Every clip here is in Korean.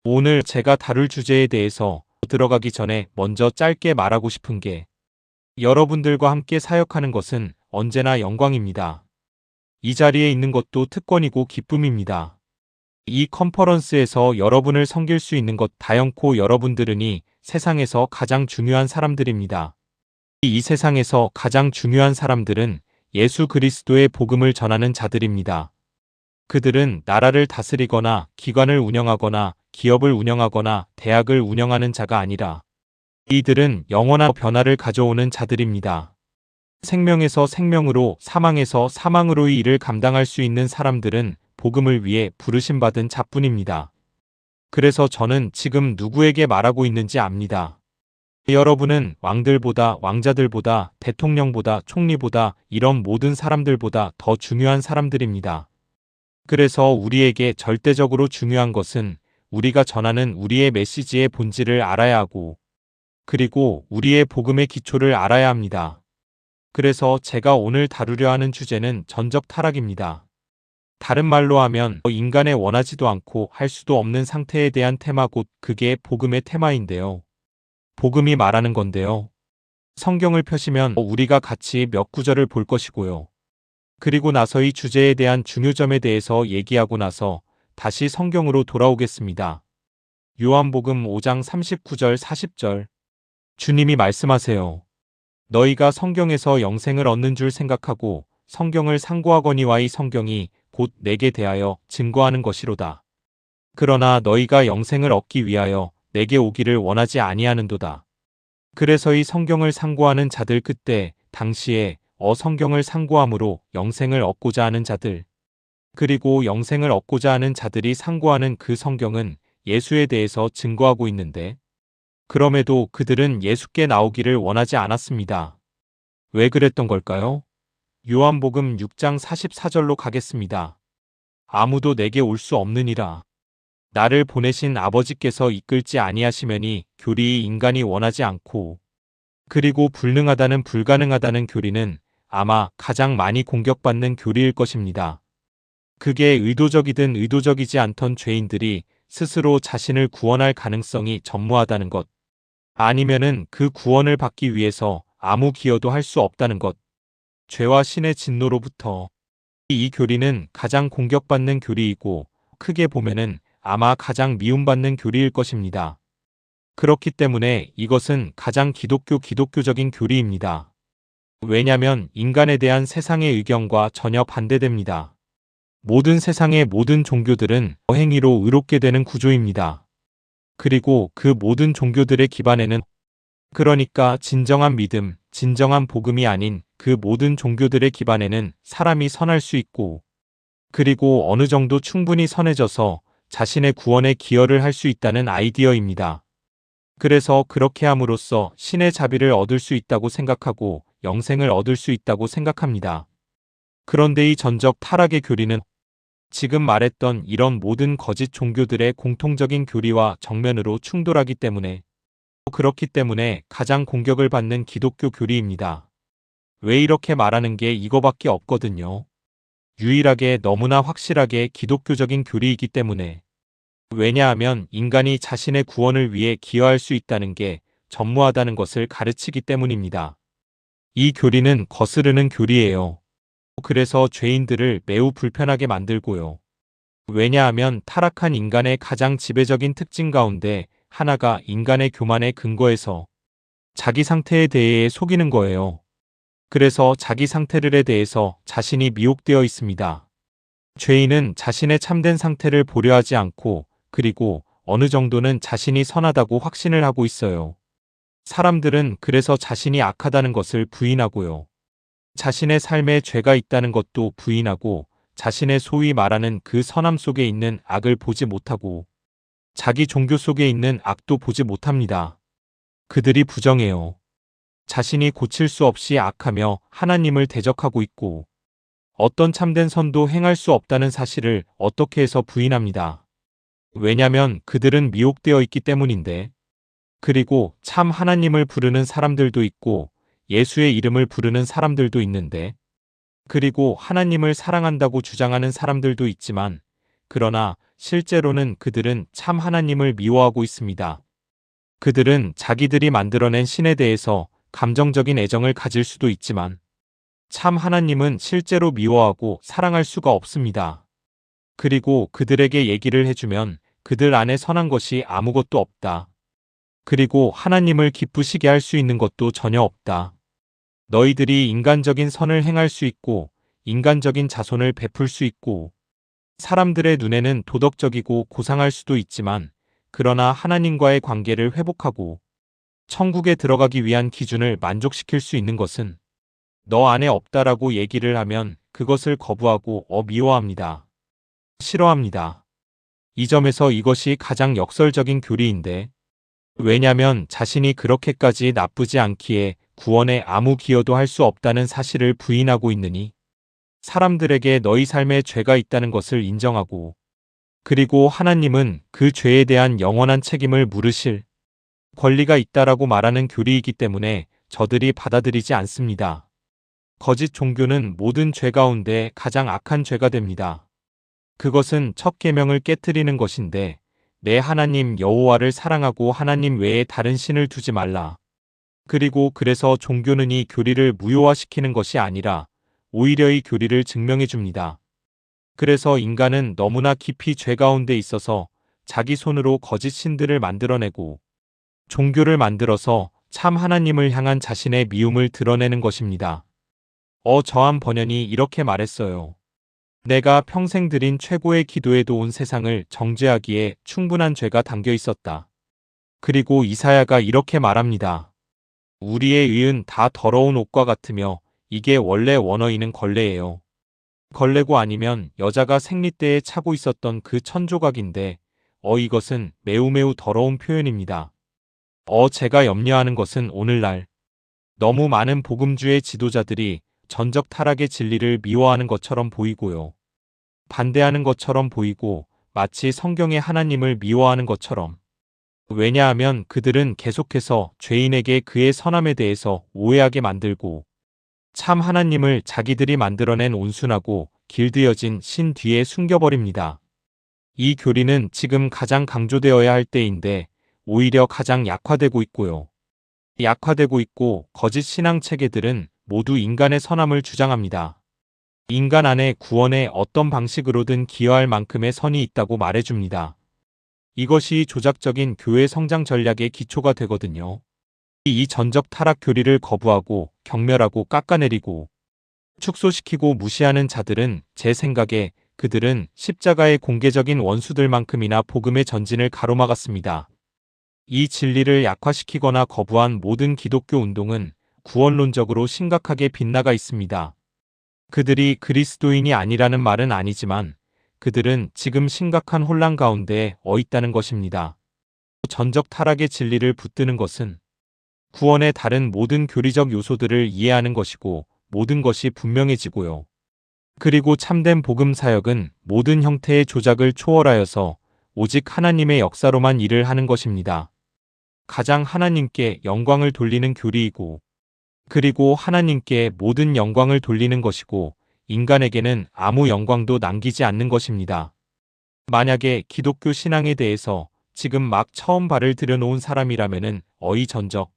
오늘 제가 다룰 주제에 대해서 들어가기 전에 먼저 짧게 말하고 싶은 게 여러분들과 함께 사역하는 것은 언제나 영광입니다. 이 자리에 있는 것도 특권이고 기쁨입니다. 이 컨퍼런스에서 여러분을 섬길 수 있는 것 다연코 여러분들은이 세상에서 가장 중요한 사람들입니다. 이 세상에서 가장 중요한 사람들은 예수 그리스도의 복음을 전하는 자들입니다. 그들은 나라를 다스리거나 기관을 운영하거나 기업을 운영하거나 대학을 운영하는 자가 아니라 이들은 영원한 변화를 가져오는 자들입니다. 생명에서 생명으로 사망에서 사망으로 이 일을 감당할 수 있는 사람들은 복음을 위해 부르심받은 자뿐입니다. 그래서 저는 지금 누구에게 말하고 있는지 압니다. 여러분은 왕들보다 왕자들보다 대통령보다 총리보다 이런 모든 사람들보다 더 중요한 사람들입니다. 그래서 우리에게 절대적으로 중요한 것은 우리가 전하는 우리의 메시지의 본질을 알아야 하고 그리고 우리의 복음의 기초를 알아야 합니다. 그래서 제가 오늘 다루려 하는 주제는 전적 타락입니다. 다른 말로 하면 인간의 원하지도 않고 할 수도 없는 상태에 대한 테마 곧 그게 복음의 테마인데요. 복음이 말하는 건데요. 성경을 펴시면 우리가 같이 몇 구절을 볼 것이고요. 그리고 나서 이 주제에 대한 중요점에 대해서 얘기하고 나서 다시 성경으로 돌아오겠습니다. 요한복음 5장 39절 40절 주님이 말씀하세요. 너희가 성경에서 영생을 얻는 줄 생각하고 성경을 상고하거니와 이 성경이 곧 내게 대하여 증거하는 것이로다. 그러나 너희가 영생을 얻기 위하여 내게 오기를 원하지 아니하는도다. 그래서 이 성경을 상고하는 자들 그때 당시에 성경을 상고함으로 영생을 얻고자 하는 자들 그리고 영생을 얻고자 하는 자들이 상고하는 그 성경은 예수에 대해서 증거하고 있는데 그럼에도 그들은 예수께 나오기를 원하지 않았습니다. 왜 그랬던 걸까요? 요한복음 6장 44절로 가겠습니다. 아무도 내게 올 수 없느니라. 나를 보내신 아버지께서 이끌지 아니하시매니 교리이 인간이 원하지 않고 그리고 불능하다는 불가능하다는 교리는 아마 가장 많이 공격받는 교리일 것입니다. 그게 의도적이든 의도적이지 않던 죄인들이 스스로 자신을 구원할 가능성이 전무하다는 것. 아니면은 그 구원을 받기 위해서 아무 기여도 할 수 없다는 것. 죄와 신의 진노로부터. 이 교리는 가장 공격받는 교리이고 크게 보면은 아마 가장 미움받는 교리일 것입니다. 그렇기 때문에 이것은 가장 기독교적인 교리입니다. 왜냐면 인간에 대한 세상의 의견과 전혀 반대됩니다. 모든 세상의 모든 종교들은 행위로 의롭게 되는 구조입니다. 그리고 그 모든 종교들의 기반에는 그러니까 진정한 믿음, 진정한 복음이 아닌 그 모든 종교들의 기반에는 사람이 선할 수 있고 그리고 어느 정도 충분히 선해져서 자신의 구원에 기여를 할 수 있다는 아이디어입니다. 그래서 그렇게 함으로써 신의 자비를 얻을 수 있다고 생각하고 영생을 얻을 수 있다고 생각합니다. 그런데 이 전적 타락의 교리는 지금 말했던 이런 모든 거짓 종교들의 공통적인 교리와 정면으로 충돌하기 때문에 그렇기 때문에 가장 공격을 받는 기독교 교리입니다. 왜 이렇게 말하는 게 이거밖에 없거든요. 유일하게 너무나 확실하게 기독교적인 교리이기 때문에 왜냐하면 인간이 자신의 구원을 위해 기여할 수 있다는 게 전무하다는 것을 가르치기 때문입니다. 이 교리는 거스르는 교리예요. 그래서 죄인들을 매우 불편하게 만들고요. 왜냐하면 타락한 인간의 가장 지배적인 특징 가운데 하나가 인간의 교만의 근거에서 자기 상태에 대해 속이는 거예요. 그래서 자기 상태를에 대해서 자신이 미혹되어 있습니다. 죄인은 자신의 참된 상태를 보려 하지 않고 그리고 어느 정도는 자신이 선하다고 확신을 하고 있어요. 사람들은 그래서 자신이 악하다는 것을 부인하고요. 자신의 삶에 죄가 있다는 것도 부인하고 자신의 소위 말하는 그 선함 속에 있는 악을 보지 못하고 자기 종교 속에 있는 악도 보지 못합니다. 그들이 부정해요. 자신이 고칠 수 없이 악하며 하나님을 대적하고 있고 어떤 참된 선도 행할 수 없다는 사실을 어떻게 해서 부인합니다. 왜냐면 그들은 미혹되어 있기 때문인데. 그리고 참 하나님을 부르는 사람들도 있고 예수의 이름을 부르는 사람들도 있는데 그리고 하나님을 사랑한다고 주장하는 사람들도 있지만 그러나 실제로는 그들은 참 하나님을 미워하고 있습니다. 그들은 자기들이 만들어낸 신에 대해서 감정적인 애정을 가질 수도 있지만 참 하나님은 실제로 미워하고 사랑할 수가 없습니다. 그리고 그들에게 얘기를 해주면 그들 안에 선한 것이 아무것도 없다. 그리고 하나님을 기쁘시게 할 수 있는 것도 전혀 없다. 너희들이 인간적인 선을 행할 수 있고 인간적인 자손을 베풀 수 있고 사람들의 눈에는 도덕적이고 고상할 수도 있지만 그러나 하나님과의 관계를 회복하고 천국에 들어가기 위한 기준을 만족시킬 수 있는 것은 너 안에 없다라고 얘기를 하면 그것을 거부하고 미워합니다. 싫어합니다. 이 점에서 이것이 가장 역설적인 교리인데 왜냐면 자신이 그렇게까지 나쁘지 않기에 구원에 아무 기여도 할 수 없다는 사실을 부인하고 있느니 사람들에게 너희 삶에 죄가 있다는 것을 인정하고 그리고 하나님은 그 죄에 대한 영원한 책임을 물으실 권리가 있다라고 말하는 교리이기 때문에 저들이 받아들이지 않습니다. 거짓 종교는 모든 죄 가운데 가장 악한 죄가 됩니다. 그것은 첫 계명을 깨트리는 것인데 내 하나님 여호와를 사랑하고 하나님 외에 다른 신을 두지 말라. 그리고 그래서 종교는 이 교리를 무효화시키는 것이 아니라 오히려 이 교리를 증명해 줍니다. 그래서 인간은 너무나 깊이 죄 가운데 있어서 자기 손으로 거짓 신들을 만들어내고 종교를 만들어서 참 하나님을 향한 자신의 미움을 드러내는 것입니다. 저한 번연이 이렇게 말했어요. 내가 평생 드린 최고의 기도에도 온 세상을 정죄하기에 충분한 죄가 담겨 있었다. 그리고 이사야가 이렇게 말합니다. 우리의 의은 다 더러운 옷과 같으며 이게 원래 원어인은 걸레예요. 걸레고 아니면 여자가 생리 때에 차고 있었던 그 천조각인데 이것은 매우 더러운 표현입니다. 제가 염려하는 것은 오늘날 너무 많은 복음주의 지도자들이 전적 타락의 진리를 미워하는 것처럼 보이고요. 반대하는 것처럼 보이고 마치 성경의 하나님을 미워하는 것처럼 왜냐하면 그들은 계속해서 죄인에게 그의 선함에 대해서 오해하게 만들고 참 하나님을 자기들이 만들어낸 온순하고 길들여진 신 뒤에 숨겨버립니다. 이 교리는 지금 가장 강조되어야 할 때인데 오히려 가장 약화되고 있고요. 약화되고 있고 거짓 신앙 체계들은 모두 인간의 선함을 주장합니다. 인간 안에 구원에 어떤 방식으로든 기여할 만큼의 선이 있다고 말해줍니다. 이것이 조작적인 교회 성장 전략의 기초가 되거든요. 이 전적 타락 교리를 거부하고 경멸하고 깎아내리고 축소시키고 무시하는 자들은 제 생각에 그들은 십자가의 공개적인 원수들만큼이나 복음의 전진을 가로막았습니다. 이 진리를 약화시키거나 거부한 모든 기독교 운동은 구원론적으로 심각하게 빗나가 있습니다. 그들이 그리스도인이 아니라는 말은 아니지만 그들은 지금 심각한 혼란 가운데 있다는 것입니다. 전적 타락의 진리를 붙드는 것은 구원의 다른 모든 교리적 요소들을 이해하는 것이고 모든 것이 분명해지고요. 그리고 참된 복음 사역은 모든 형태의 조작을 초월하여서 오직 하나님의 역사로만 일을 하는 것입니다. 가장 하나님께 영광을 돌리는 교리이고 그리고 하나님께 모든 영광을 돌리는 것이고 인간에게는 아무 영광도 남기지 않는 것입니다. 만약에 기독교 신앙에 대해서 지금 막 처음 발을 들여놓은 사람이라면은 전적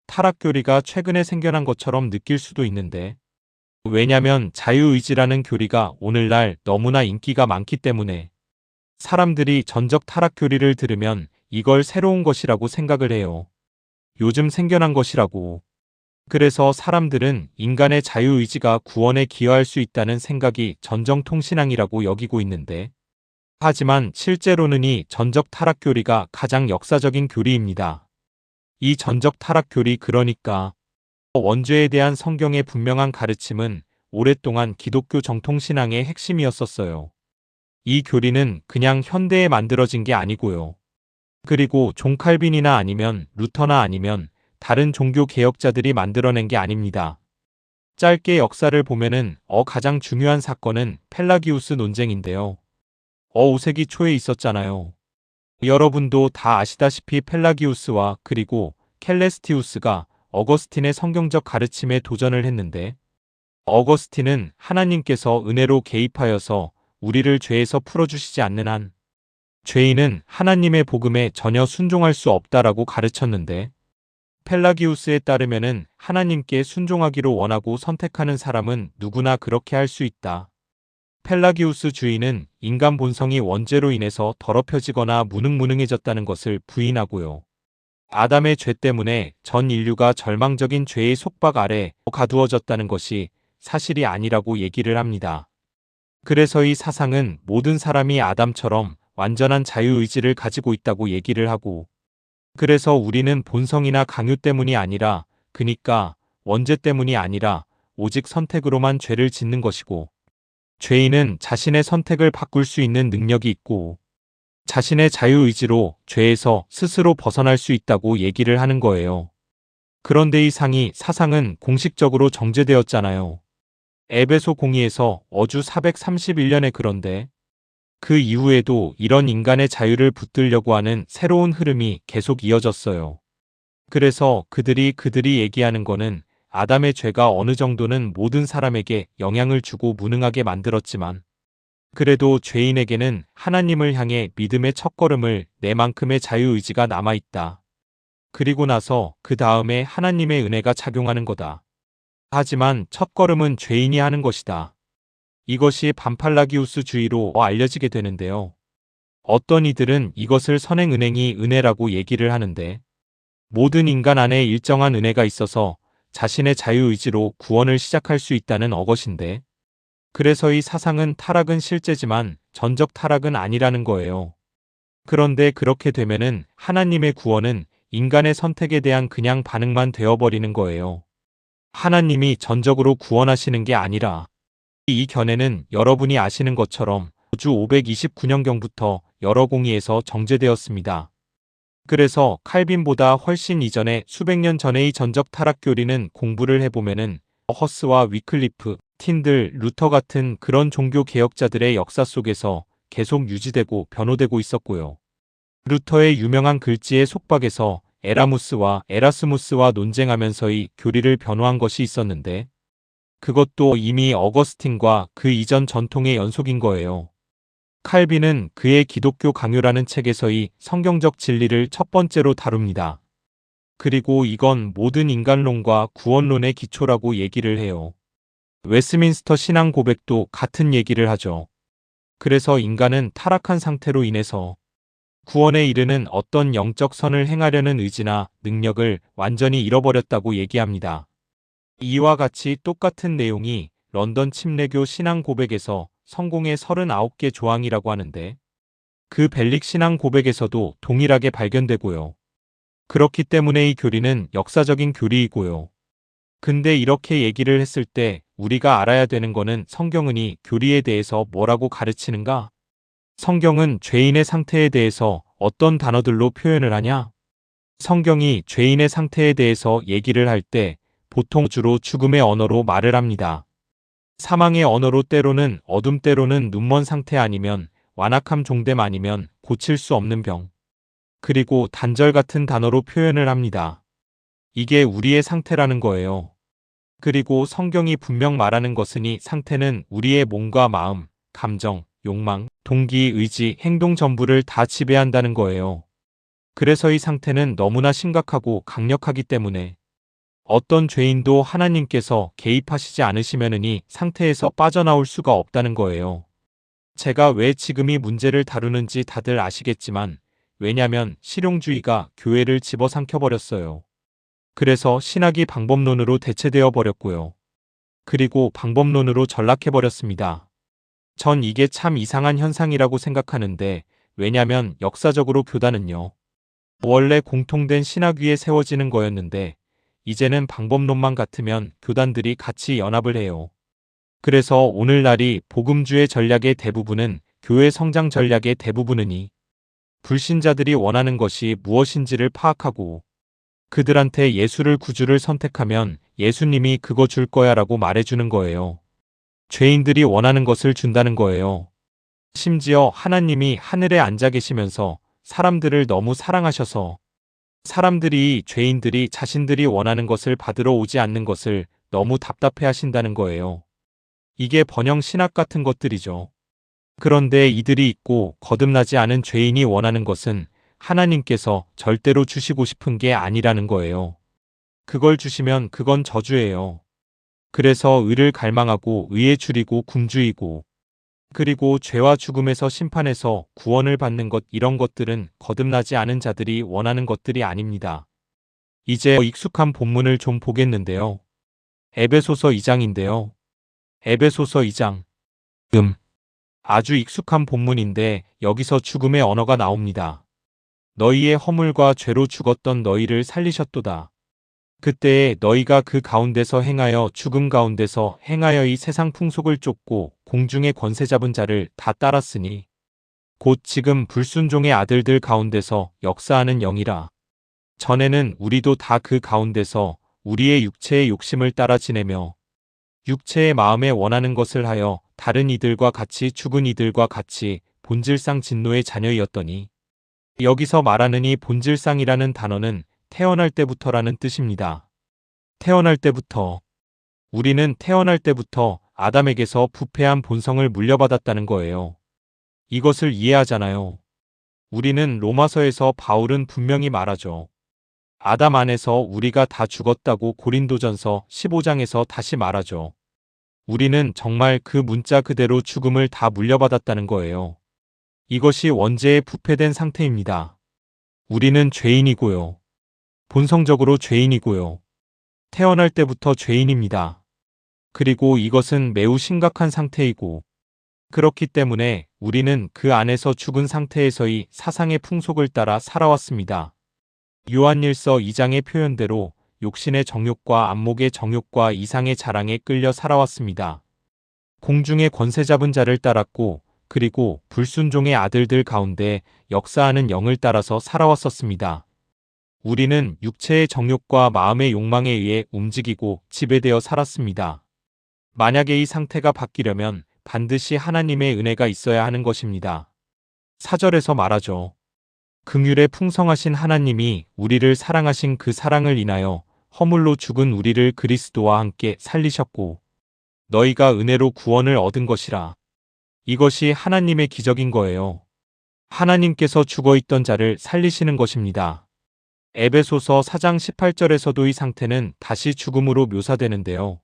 타락교리가 최근에 생겨난 것처럼 느낄 수도 있는데 왜냐면 자유의지라는 교리가 오늘날 너무나 인기가 많기 때문에 사람들이 전적 타락교리를 들으면 이걸 새로운 것이라고 생각을 해요. 요즘 생겨난 것이라고. 그래서 사람들은 인간의 자유의지가 구원에 기여할 수 있다는 생각이 전정통신앙이라고 여기고 있는데 하지만 실제로는 이 전적 타락교리가 가장 역사적인 교리입니다. 이 전적 타락교리 그러니까 원죄에 대한 성경의 분명한 가르침은 오랫동안 기독교 정통신앙의 핵심이었었어요. 이 교리는 그냥 현대에 만들어진 게 아니고요. 그리고 존 칼빈이나 아니면 루터나 아니면 다른 종교 개혁자들이 만들어낸 게 아닙니다. 짧게 역사를 보면은 가장 중요한 사건은 펠라기우스 논쟁인데요. 5세기 초에 있었잖아요. 여러분도 다 아시다시피 펠라기우스와 그리고 켈레스티우스가 어거스틴의 성경적 가르침에 도전을 했는데 어거스틴은 하나님께서 은혜로 개입하여서 우리를 죄에서 풀어주시지 않는 한 죄인은 하나님의 복음에 전혀 순종할 수 없다라고 가르쳤는데, 펠라기우스에 따르면은 하나님께 순종하기로 원하고 선택하는 사람은 누구나 그렇게 할 수 있다. 펠라기우스 주인은 인간 본성이 원죄로 인해서 더럽혀지거나 무능무능해졌다는 것을 부인하고요. 아담의 죄 때문에 전 인류가 절망적인 죄의 속박 아래 가두어졌다는 것이 사실이 아니라고 얘기를 합니다. 그래서 이 사상은 모든 사람이 아담처럼 완전한 자유의지를 가지고 있다고 얘기를 하고, 그래서 우리는 본성이나 강요 때문이 아니라, 그니까 원죄 때문이 아니라 오직 선택으로만 죄를 짓는 것이고, 죄인은 자신의 선택을 바꿀 수 있는 능력이 있고, 자신의 자유의지로 죄에서 스스로 벗어날 수 있다고 얘기를 하는 거예요. 그런데 이 사상은 공식적으로 정제되었잖아요. 에베소 공의에서 어주 431년에. 그런데 그 이후에도 이런 인간의 자유를 붙들려고 하는 새로운 흐름이 계속 이어졌어요. 그래서 그들이 얘기하는 거는 아담의 죄가 어느 정도는 모든 사람에게 영향을 주고 무능하게 만들었지만, 그래도 죄인에게는 하나님을 향해 믿음의 첫걸음을 내 만큼의 자유의지가 남아있다. 그리고 나서 그 다음에 하나님의 은혜가 작용하는 거다. 하지만 첫걸음은 죄인이 하는 것이다. 이것이 반팔라기우스주의로 알려지게 되는데요. 어떤 이들은 이것을 선행은행이 은혜라고 얘기를 하는데, 모든 인간 안에 일정한 은혜가 있어서 자신의 자유의지로 구원을 시작할 수 있다는 어것인데, 그래서 이 사상은 타락은 실제지만 전적 타락은 아니라는 거예요. 그런데 그렇게 되면은 하나님의 구원은 인간의 선택에 대한 그냥 반응만 되어버리는 거예요. 하나님이 전적으로 구원하시는 게 아니라, 이 견해는 여러분이 아시는 것처럼 주 529년경부터 여러 공의에서 정제되었습니다. 그래서 칼빈보다 훨씬 이전에 수백 년 전의 이 전적 타락 교리는 공부를 해보면은 허스와 위클리프, 틴들, 루터 같은 그런 종교 개혁자들의 역사 속에서 계속 유지되고 변호되고 있었고요. 루터의 유명한 글지의 속박에서 에라무스와 에라스무스와 논쟁하면서 이 교리를 변호한 것이 있었는데, 그것도 이미 어거스틴과 그 이전 전통의 연속인 거예요. 칼빈은 그의 기독교 강요라는 책에서 이 성경적 진리를 첫 번째로 다룹니다. 그리고 이건 모든 인간론과 구원론의 기초라고 얘기를 해요. 웨스민스터 신앙 고백도 같은 얘기를 하죠. 그래서 인간은 타락한 상태로 인해서 구원에 이르는 어떤 영적 선을 행하려는 의지나 능력을 완전히 잃어버렸다고 얘기합니다. 이와 같이 똑같은 내용이 런던 침례교 신앙 고백에서 성공의 39개 조항이라고 하는데, 그 벨릭 신앙 고백에서도 동일하게 발견되고요. 그렇기 때문에 이 교리는 역사적인 교리이고요. 근데 이렇게 얘기를 했을 때 우리가 알아야 되는 거는 성경은 이 교리에 대해서 뭐라고 가르치는가? 성경은 죄인의 상태에 대해서 어떤 단어들로 표현을 하냐? 성경이 죄인의 상태에 대해서 얘기를 할 때 보통 주로 죽음의 언어로 말을 합니다. 사망의 언어로 때로는 어둠, 때로는 눈먼 상태, 아니면 완악함, 종됨, 아니면 고칠 수 없는 병, 그리고 단절 같은 단어로 표현을 합니다. 이게 우리의 상태라는 거예요. 그리고 성경이 분명 말하는 것은 이 상태는 우리의 몸과 마음, 감정, 욕망, 동기, 의지, 행동 전부를 다 지배한다는 거예요. 그래서 이 상태는 너무나 심각하고 강력하기 때문에 어떤 죄인도 하나님께서 개입하시지 않으시면은 이 상태에서 빠져나올 수가 없다는 거예요. 제가 왜 지금 이 문제를 다루는지 다들 아시겠지만, 왜냐면 실용주의가 교회를 집어삼켜버렸어요. 그래서 신학이 방법론으로 대체되어 버렸고요. 그리고 방법론으로 전락해버렸습니다. 전 이게 참 이상한 현상이라고 생각하는데, 왜냐면 역사적으로 교단은요, 원래 공통된 신학 위에 세워지는 거였는데, 이제는 방법론만 같으면 교단들이 같이 연합을 해요. 그래서 오늘날이 복음주의 전략의 대부분은, 교회 성장 전략의 대부분은 이 불신자들이 원하는 것이 무엇인지를 파악하고 그들한테 예수를 구주를 선택하면 예수님이 그거 줄 거야 라고 말해주는 거예요. 죄인들이 원하는 것을 준다는 거예요. 심지어 하나님이 하늘에 앉아 계시면서 사람들을 너무 사랑하셔서 죄인들이 자신들이 원하는 것을 받으러 오지 않는 것을 너무 답답해 하신다는 거예요. 이게 번영 신학 같은 것들이죠. 그런데 이들이 있고 거듭나지 않은 죄인이 원하는 것은 하나님께서 절대로 주시고 싶은 게 아니라는 거예요. 그걸 주시면 그건 저주예요. 그래서 의를 갈망하고 의에 줄이고 굶주이고 그리고 죄와 죽음에서 심판해서 구원을 받는 것 이런 것들은 거듭나지 않은 자들이 원하는 것들이 아닙니다. 이제 익숙한 본문을 좀 보겠는데요. 에베소서 2장인데요. 에베소서 2장. 아주 익숙한 본문인데 여기서 죽음의 언어가 나옵니다. 너희의 허물과 죄로 죽었던 너희를 살리셨도다. 그때에 너희가 그 가운데서 행하여 죽음 가운데서 행하여 이 세상 풍속을 쫓고 공중의 권세 잡은 자를 다 따랐으니 곧 지금 불순종의 아들들 가운데서 역사하는 영이라. 전에는 우리도 다 그 가운데서 우리의 육체의 욕심을 따라 지내며 육체의 마음에 원하는 것을 하여 다른 이들과 같이 죽은 이들과 같이 본질상 진노의 자녀이었더니 여기서 말하는 이 본질상이라는 단어는 태어날 때부터라는 뜻입니다. 태어날 때부터. 우리는 태어날 때부터 아담에게서 부패한 본성을 물려받았다는 거예요. 이것을 이해하잖아요. 우리는 로마서에서 바울은 분명히 말하죠. 아담 안에서 우리가 다 죽었다고 고린도전서 15장에서 다시 말하죠. 우리는 정말 그 문자 그대로 죽음을 다 물려받았다는 거예요. 이것이 원죄의 부패된 상태입니다. 우리는 죄인이고요. 본성적으로 죄인이고요. 태어날 때부터 죄인입니다. 그리고 이것은 매우 심각한 상태이고 그렇기 때문에 우리는 그 안에서 죽은 상태에서의 사상의 풍속을 따라 살아왔습니다. 요한일서 2장의 표현대로 욕신의 정욕과 안목의 정욕과 이상의 자랑에 끌려 살아왔습니다. 공중의 권세 잡은 자를 따랐고 그리고 불순종의 아들들 가운데 역사하는 영을 따라서 살아왔었습니다. 우리는 육체의 정욕과 마음의 욕망에 의해 움직이고 지배되어 살았습니다. 만약에 이 상태가 바뀌려면 반드시 하나님의 은혜가 있어야 하는 것입니다. 4절에서 말하죠. 긍휼에 풍성하신 하나님이 우리를 사랑하신 그 사랑을 인하여 허물로 죽은 우리를 그리스도와 함께 살리셨고 너희가 은혜로 구원을 얻은 것이라. 이것이 하나님의 기적인 거예요. 하나님께서 죽어있던 자를 살리시는 것입니다. 에베소서 4장 18절에서도 이 상태는 다시 죽음으로 묘사되는데요.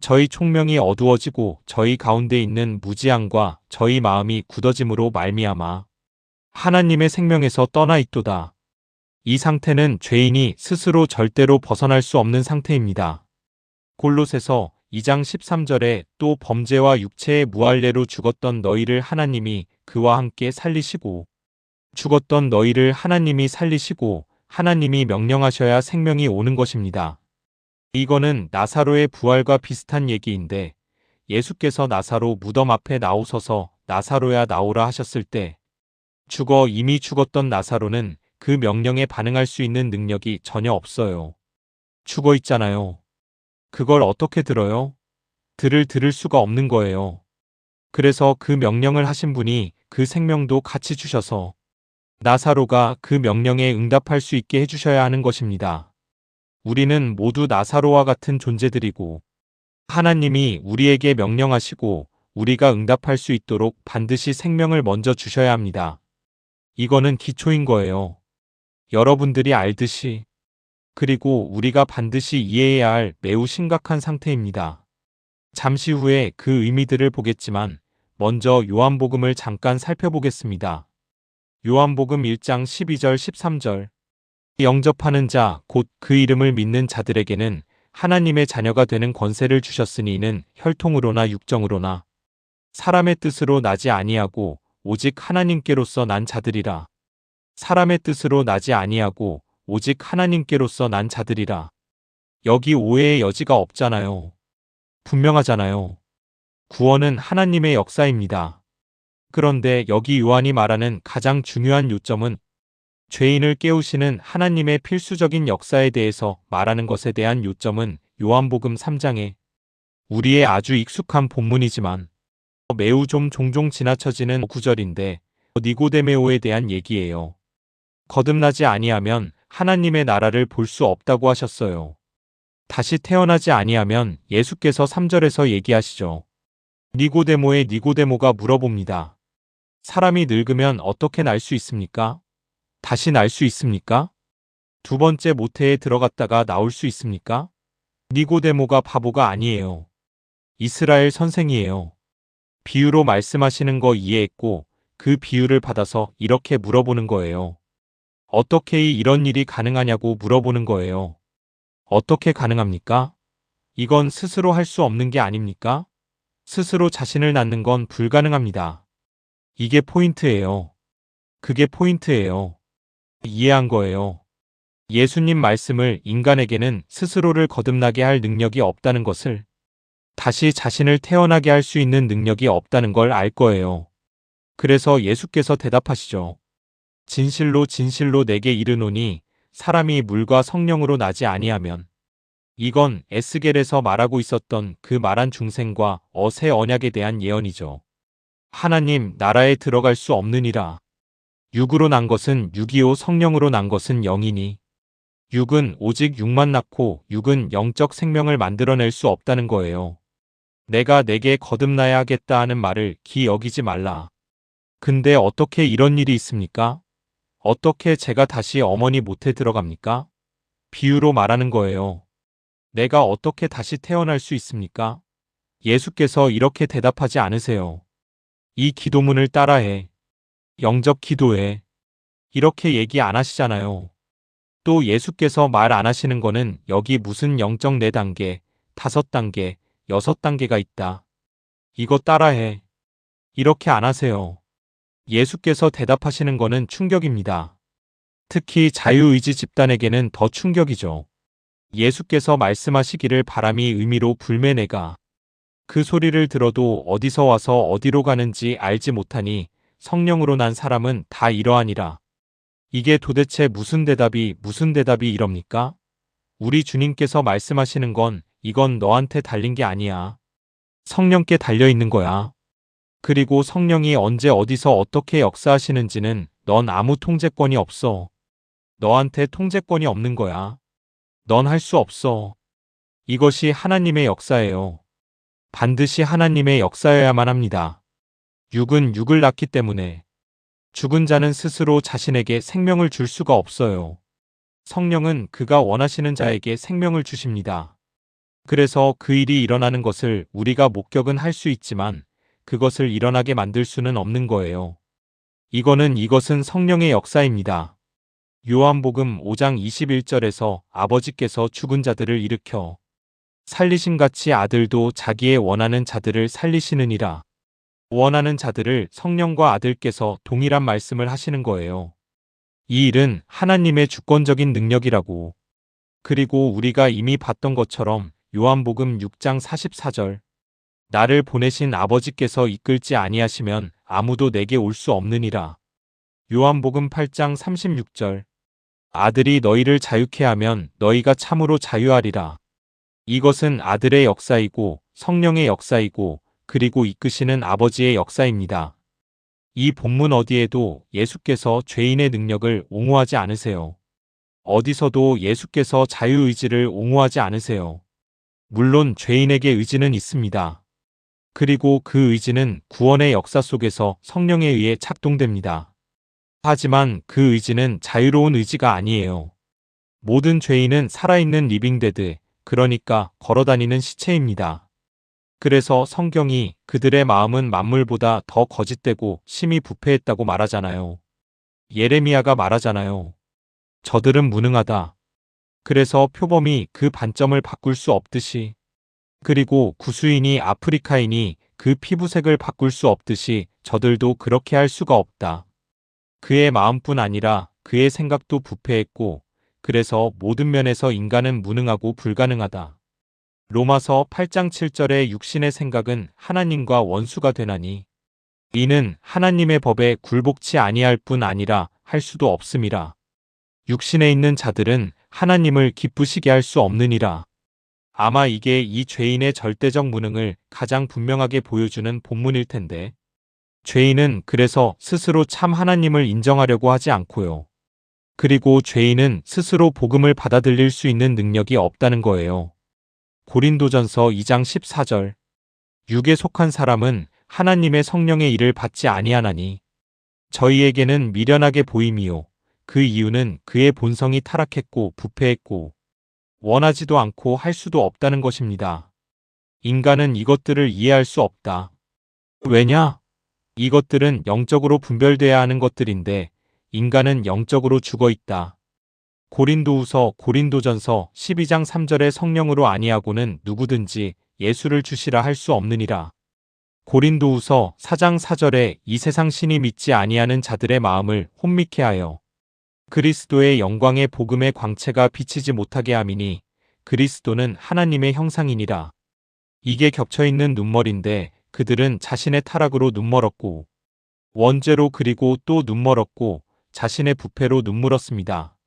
저희 총명이 어두워지고 저희 가운데 있는 무지함과 저희 마음이 굳어짐으로 말미암아 하나님의 생명에서 떠나 있도다. 이 상태는 죄인이 스스로 절대로 벗어날 수 없는 상태입니다. 골로새서 2장 13절에 또 범죄와 육체의 무할례로 죽었던 너희를 하나님이 그와 함께 살리시고 죽었던 너희를 하나님이 살리시고 하나님이 명령하셔야 생명이 오는 것입니다. 이거는 나사로의 부활과 비슷한 얘기인데 예수께서 나사로 무덤 앞에 나오셔서 나사로야 나오라 하셨을 때 이미 죽었던 나사로는 그 명령에 반응할 수 있는 능력이 전혀 없어요. 죽어 있잖아요. 그걸 어떻게 들어요? 들을 수가 없는 거예요. 그래서 그 명령을 하신 분이 그 생명도 같이 주셔서 나사로가 그 명령에 응답할 수 있게 해주셔야 하는 것입니다. 우리는 모두 나사로와 같은 존재들이고 하나님이 우리에게 명령하시고 우리가 응답할 수 있도록 반드시 생명을 먼저 주셔야 합니다. 이거는 기초인 거예요. 여러분들이 알듯이. 그리고 우리가 반드시 이해해야 할 매우 심각한 상태입니다. 잠시 후에 그 의미들을 보겠지만 먼저 요한복음을 잠깐 살펴보겠습니다. 요한복음 1장 12절 13절. 영접하는 자 곧 그 이름을 믿는 자들에게는 하나님의 자녀가 되는 권세를 주셨으니 이는 혈통으로나 육정으로나 사람의 뜻으로 나지 아니하고 오직 하나님께로서 난 자들이라. 사람의 뜻으로 나지 아니하고 오직 하나님께로서 난 자들이라. 여기 오해의 여지가 없잖아요. 분명하잖아요. 구원은 하나님의 역사입니다. 그런데 여기 요한이 말하는 가장 중요한 요점은 죄인을 깨우시는 하나님의 필수적인 역사에 대해서 말하는 것에 대한 요점은 요한복음 3장에 우리의 아주 익숙한 본문이지만 매우 좀 종종 지나쳐지는 구절인데 니고데메오에 대한 얘기예요. 거듭나지 아니하면 하나님의 나라를 볼 수 없다고 하셨어요. 다시 태어나지 아니하면 예수께서 3절에서 얘기하시죠. 니고데모의 니고데모가 물어봅니다. 사람이 늙으면 어떻게 날 수 있습니까? 다시 날 수 있습니까? 두 번째 모태에 들어갔다가 나올 수 있습니까? 니고데모가 바보가 아니에요. 이스라엘 선생이에요. 비유로 말씀하시는 거 이해했고 그 비유를 받아서 이렇게 물어보는 거예요. 어떻게 이런 일이 가능하냐고 물어보는 거예요. 어떻게 가능합니까? 이건 스스로 할 수 없는 게 아닙니까? 스스로 자신을 낳는 건 불가능합니다. 이게 포인트예요. 그게 포인트예요. 이해한 거예요. 예수님 말씀을 인간에게는 스스로를 거듭나게 할 능력이 없다는 것을, 다시 자신을 태어나게 할 수 있는 능력이 없다는 걸 알 거예요. 그래서 예수께서 대답하시죠. 진실로 진실로 내게 이르노니 사람이 물과 성령으로 나지 아니하면, 이건 에스겔에서 말하고 있었던 그 말한 중생과 새 언약에 대한 예언이죠. 하나님 나라에 들어갈 수 없느니라. 육으로 난 것은 육이요 성령으로 난 것은 영이니, 육은 오직 육만 낳고 육은 영적 생명을 만들어낼 수 없다는 거예요. 내가 내게 거듭나야 하겠다 하는 말을 기여기지 말라. 근데 어떻게 이런 일이 있습니까? 어떻게 제가 다시 어머니 못에 들어갑니까? 비유로 말하는 거예요. 내가 어떻게 다시 태어날 수 있습니까? 예수께서 이렇게 대답하지 않으세요. 이 기도문을 따라해. 영접 기도해. 이렇게 얘기 안 하시잖아요. 또 예수께서 말 안 하시는 거는 여기 무슨 영적 4단계, 5단계, 6단계가 있다. 이거 따라해. 이렇게 안 하세요. 예수께서 대답하시는 거는 충격입니다. 특히 자유의지 집단에게는 더 충격이죠. 예수께서 말씀하시기를 바람이 의미로 불매 내가 그 소리를 들어도 어디서 와서 어디로 가는지 알지 못하니 성령으로 난 사람은 다 이러하니라. 이게 도대체 무슨 대답이 이럽니까? 우리 주님께서 말씀하시는 건 이건 너한테 달린 게 아니야. 성령께 달려 있는 거야. 그리고 성령이 언제 어디서 어떻게 역사하시는지는 넌 아무 통제권이 없어. 너한테 통제권이 없는 거야. 넌 할 수 없어. 이것이 하나님의 역사예요. 반드시 하나님의 역사여야만 합니다. 육은 육을 낳기 때문에 죽은 자는 스스로 자신에게 생명을 줄 수가 없어요. 성령은 그가 원하시는 자에게 생명을 주십니다. 그래서 그 일이 일어나는 것을 우리가 목격은 할 수 있지만 그것을 일어나게 만들 수는 없는 거예요. 이것은 성령의 역사입니다. 요한복음 5장 21절에서 아버지께서 죽은 자들을 일으켜 살리신같이 아들도 자기의 원하는 자들을 살리시느니라. 원하는 자들을 성령과 아들께서 동일한 말씀을 하시는 거예요. 이 일은 하나님의 주권적인 능력이라고. 그리고 우리가 이미 봤던 것처럼 요한복음 6장 44절 나를 보내신 아버지께서 이끌지 아니하시면 아무도 내게 올 수 없느니라. 요한복음 8장 36절 아들이 너희를 자유케 하면 너희가 참으로 자유하리라. 이것은 아들의 역사이고 성령의 역사이고 그리고 이끄시는 아버지의 역사입니다. 이 본문 어디에도 예수께서 죄인의 능력을 옹호하지 않으세요. 어디서도 예수께서 자유의지를 옹호하지 않으세요. 물론 죄인에게 의지는 있습니다. 그리고 그 의지는 구원의 역사 속에서 성령에 의해 작동됩니다. 하지만 그 의지는 자유로운 의지가 아니에요. 모든 죄인은 살아있는 리빙데드, 그러니까 걸어다니는 시체입니다. 그래서 성경이 그들의 마음은 만물보다 더 거짓되고 심히 부패했다고 말하잖아요. 예레미야가 말하잖아요. 저들은 무능하다. 그래서 표범이 그 반점을 바꿀 수 없듯이, 그리고 구수인이 아프리카인이 그 피부색을 바꿀 수 없듯이 저들도 그렇게 할 수가 없다. 그의 마음뿐 아니라 그의 생각도 부패했고 그래서 모든 면에서 인간은 무능하고 불가능하다. 로마서 8장 7절의 육신의 생각은 하나님과 원수가 되나니 이는 하나님의 법에 굴복치 아니할 뿐 아니라 할 수도 없음이라. 육신에 있는 자들은 하나님을 기쁘시게 할 수 없느니라. 아마 이게 이 죄인의 절대적 무능을 가장 분명하게 보여주는 본문일 텐데, 죄인은 그래서 스스로 참 하나님을 인정하려고 하지 않고요. 그리고 죄인은 스스로 복음을 받아들일 수 있는 능력이 없다는 거예요. 고린도전서 2장 14절 육에 속한 사람은 하나님의 성령의 일을 받지 아니하나니 저희에게는 미련하게 보임이요 그 이유는 그의 본성이 타락했고 부패했고 원하지도 않고 할 수도 없다는 것입니다. 인간은 이것들을 이해할 수 없다. 왜냐? 이것들은 영적으로 분별돼야 하는 것들인데 인간은 영적으로 죽어 있다. 고린도후서 고린도전서 12장 3절의 성령으로 아니하고는 누구든지 예수를 주시라 할 수 없느니라. 고린도후서 4장 4절에 이 세상 신이 믿지 아니하는 자들의 마음을 혼미케 하여 그리스도의 영광의 복음의 광채가 비치지 못하게 함이니 그리스도는 하나님의 형상이니라. 이게 겹쳐있는 눈멀인데 그들은 자신의 타락으로 눈멀었고 원죄로 그리고 또 눈멀었고 자신의 부패로 눈물었습니다.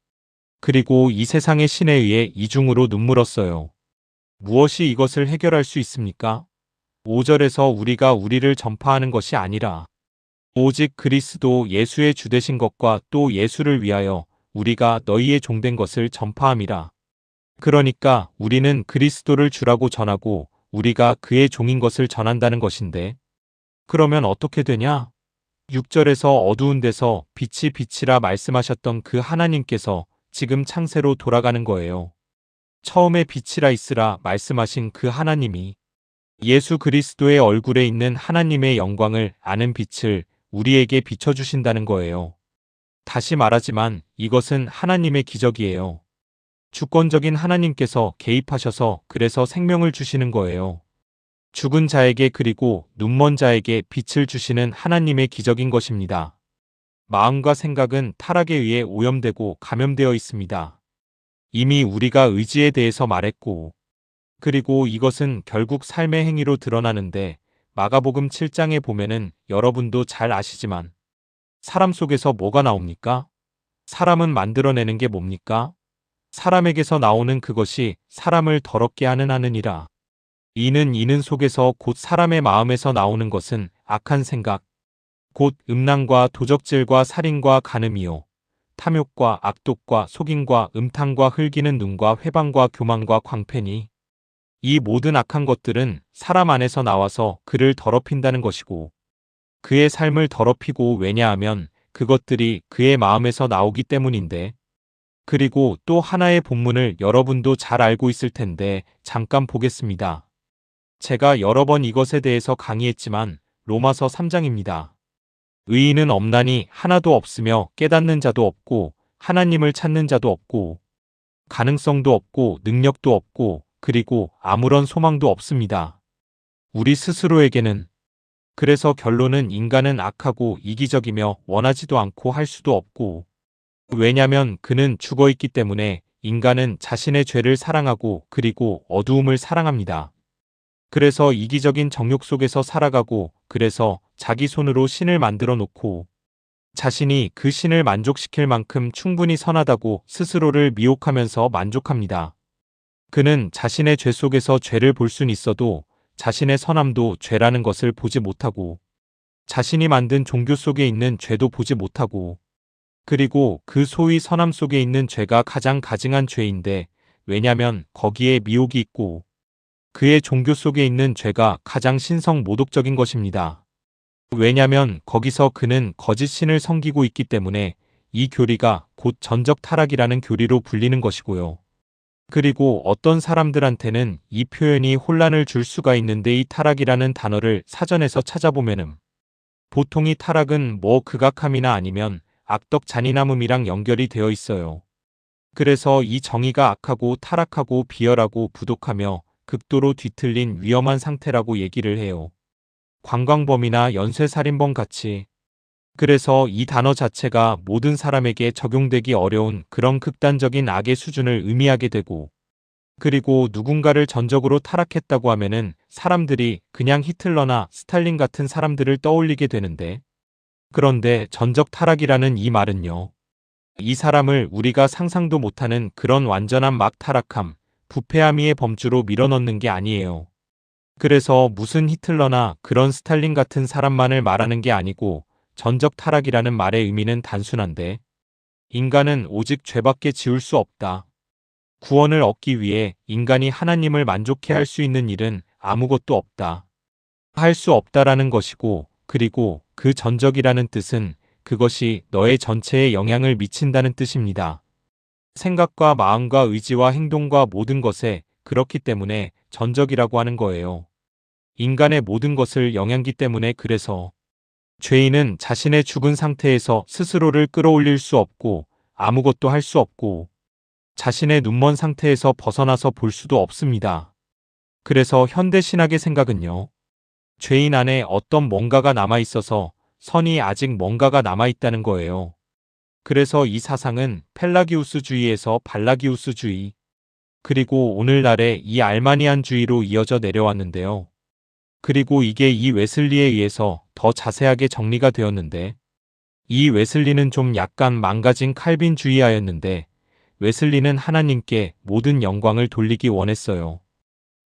그리고 이 세상의 신에 의해 이중으로 눈물었어요. 무엇이 이것을 해결할 수 있습니까? 5절에서 우리가 우리를 전파하는 것이 아니라 오직 그리스도 예수의 주되신 것과 또 예수를 위하여 우리가 너희의 종된 것을 전파함이라. 그러니까 우리는 그리스도를 주라고 전하고 우리가 그의 종인 것을 전한다는 것인데 그러면 어떻게 되냐? 6절에서 어두운 데서 빛이 빛이라 말씀하셨던 그 하나님께서 지금 창세로 돌아가는 거예요. 처음에 빛이라 있으라 말씀하신 그 하나님이 예수 그리스도의 얼굴에 있는 하나님의 영광을 아는 빛을 우리에게 비춰주신다는 거예요. 다시 말하지만 이것은 하나님의 기적이에요. 주권적인 하나님께서 개입하셔서 그래서 생명을 주시는 거예요. 죽은 자에게 그리고 눈먼 자에게 빛을 주시는 하나님의 기적인 것입니다. 마음과 생각은 타락에 의해 오염되고 감염되어 있습니다. 이미 우리가 의지에 대해서 말했고 그리고 이것은 결국 삶의 행위로 드러나는데 마가복음 7장에 보면은 여러분도 잘 아시지만 사람 속에서 뭐가 나옵니까? 사람은 만들어내는 게 뭡니까? 사람에게서 나오는 그것이 사람을 더럽게 하느니라. 이는 속에서 곧 사람의 마음에서 나오는 것은 악한 생각, 곧 음란과 도적질과 살인과 간음이요 탐욕과 악독과 속임과 음탕과 흘기는 눈과 회방과 교만과 광패니 이 모든 악한 것들은 사람 안에서 나와서 그를 더럽힌다는 것이고 그의 삶을 더럽히고 왜냐하면 그것들이 그의 마음에서 나오기 때문인데 그리고 또 하나의 본문을 여러분도 잘 알고 있을 텐데 잠깐 보겠습니다. 제가 여러 번 이것에 대해서 강의했지만 로마서 3장입니다. 의인은 없나니 하나도 없으며 깨닫는 자도 없고 하나님을 찾는 자도 없고 가능성도 없고 능력도 없고 그리고 아무런 소망도 없습니다. 우리 스스로에게는 그래서 결론은 인간은 악하고 이기적이며 원하지도 않고 할 수도 없고 왜냐면 그는 죽어있기 때문에 인간은 자신의 죄를 사랑하고 그리고 어두움을 사랑합니다. 그래서 이기적인 정욕 속에서 살아가고 그래서 자기 손으로 신을 만들어 놓고 자신이 그 신을 만족시킬 만큼 충분히 선하다고 스스로를 미혹하면서 만족합니다. 그는 자신의 죄 속에서 죄를 볼 순 있어도 자신의 선함도 죄라는 것을 보지 못하고 자신이 만든 종교 속에 있는 죄도 보지 못하고 그리고 그 소위 선함 속에 있는 죄가 가장 가증한 죄인데 왜냐면 거기에 미혹이 있고 그의 종교 속에 있는 죄가 가장 신성 모독적인 것입니다. 왜냐면 거기서 그는 거짓 신을 섬기고 있기 때문에 이 교리가 곧 전적 타락이라는 교리로 불리는 것이고요. 그리고 어떤 사람들한테는 이 표현이 혼란을 줄 수가 있는데 이 타락이라는 단어를 사전에서 찾아보면은 보통 이 타락은 뭐 극악함이나 아니면 악덕 잔인함이랑 연결이 되어 있어요. 그래서 이 정의가 악하고 타락하고 비열하고 부독하며 극도로 뒤틀린 위험한 상태라고 얘기를 해요. 관광범이나 연쇄살인범 같이. 그래서 이 단어 자체가 모든 사람에게 적용되기 어려운 그런 극단적인 악의 수준을 의미하게 되고 그리고 누군가를 전적으로 타락했다고 하면은 사람들이 그냥 히틀러나 스탈린 같은 사람들을 떠올리게 되는데 그런데 전적 타락이라는 이 말은요. 이 사람을 우리가 상상도 못하는 그런 완전한 막 타락함, 부패함의 범주로 밀어넣는 게 아니에요. 그래서 무슨 히틀러나 그런 스탈린 같은 사람만을 말하는 게 아니고 전적 타락이라는 말의 의미는 단순한데 인간은 오직 죄밖에 지을 수 없다. 구원을 얻기 위해 인간이 하나님을 만족해 할 수 있는 일은 아무것도 없다. 할 수 없다라는 것이고, 그리고 그 전적이라는 뜻은 그것이 너의 전체에 영향을 미친다는 뜻입니다. 생각과 마음과 의지와 행동과 모든 것에 그렇기 때문에 전적이라고 하는 거예요. 인간의 모든 것을 영향기 때문에. 그래서 죄인은 자신의 죽은 상태에서 스스로를 끌어올릴 수 없고 아무것도 할 수 없고 자신의 눈먼 상태에서 벗어나서 볼 수도 없습니다. 그래서 현대신학의 생각은요. 죄인 안에 어떤 뭔가가 남아있어서 선이 아직 뭔가가 남아있다는 거예요. 그래서 이 사상은 펠라기우스주의에서 발라기우스주의, 그리고 오늘날의 이 알마니안주의로 이어져 내려왔는데요. 그리고 이게 이 웨슬리에 의해서 더 자세하게 정리가 되었는데, 이 웨슬리는 좀 약간 망가진 칼빈주의하였는데, 웨슬리는 하나님께 모든 영광을 돌리기 원했어요.